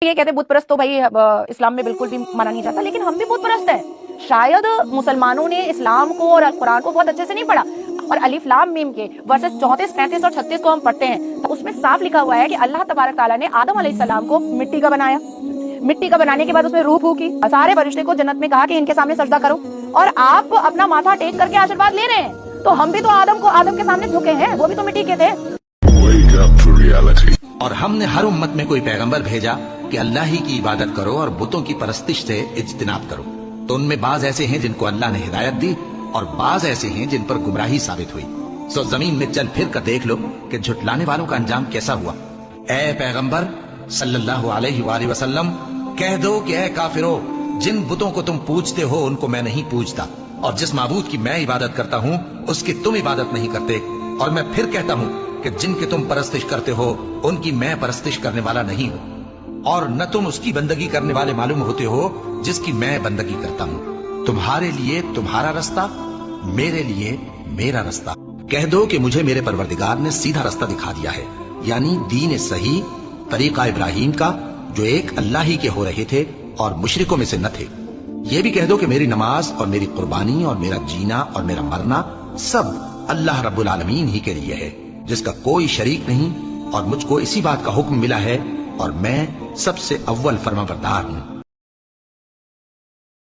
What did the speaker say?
یہ کہتے بت پرست تو بھائی اسلام میں بالکل بھی مانا نہیں جاتا، لیکن ہم بھی بت پرست ہیں. شاید مسلمانوں نے اسلام کو اور قرآن کو بہت اچھے سے نہیں پڑھا. اور الف لام میم کے ورسز 34 35 اور 36 کو ہم پڑھتے ہیں تو اس میں صاف لکھا ہوا ہے کہ اللہ تبارک تعالیٰ نے آدم علیہ السلام کو مٹی کا بنایا. مٹی کا بنانے کے بعد اس میں روح پھونکی، سارے فرشتے کو جنت میں کہا کہ ان کے سامنے سجدہ کرو، اور آپ اپنا ماتھا ٹیک کر کے آشیرواد لے رہے ہیں. تو ہم بھی تو آدم کے سامنے جھکے ہیں، وہ بھی تو مٹی کے تھے. اور ہم نے ہر امت میں کوئی پیغمبر بھیجا کہ اللہ ہی کی عبادت کرو اور بتوں کی پرستش سے اجتناب کرو. تو ان میں بعض ایسے ہیں جن کو اللہ نے ہدایت دی اور بعض ایسے ہیں جن پر گمراہی ثابت ہوئی. سو زمین میں چل پھر کر دیکھ لو کہ جھٹلانے والوں کا انجام کیسا ہوا. اے پیغمبر صلی اللہ علیہ وآلہ وسلم کہہ دو کہ اے کافرو، جن بتوں کو تم پوجتے ہو ان کو میں نہیں پوجتا، اور جس معبود کی میں عبادت کرتا ہوں اس کی تم عبادت نہیں کرتے. اور میں پھر کہتا ہوں کہ جن کی تم پرستش کرتے ہو ان کی میں پرستش کرنے والا نہیں ہوں، اور نہ تم اس کی بندگی کرنے والے معلوم ہوتے ہو جس کی میں بندگی کرتا ہوں. تمہارے لیے تمہارا رستہ، میرے لیے میرا رستہ. کہہ دو کہ مجھے میرے پروردگار نے سیدھا رستہ دکھا دیا ہے، یعنی دین صحیح، طریقہ ابراہیم کا، جو ایک اللہ ہی کے ہو رہے تھے اور مشرکوں میں سے نہ تھے. یہ بھی کہہ دو کہ میری نماز اور میری قربانی اور میرا جینا اور میرا مرنا سب اللہ رب العالمین ہی کے لیے ہے، جس کا کوئی شریک نہیں، اور مجھ کو اسی بات کا حکم ملا ہے اور میں سب سے اول فرما بردار ہوں.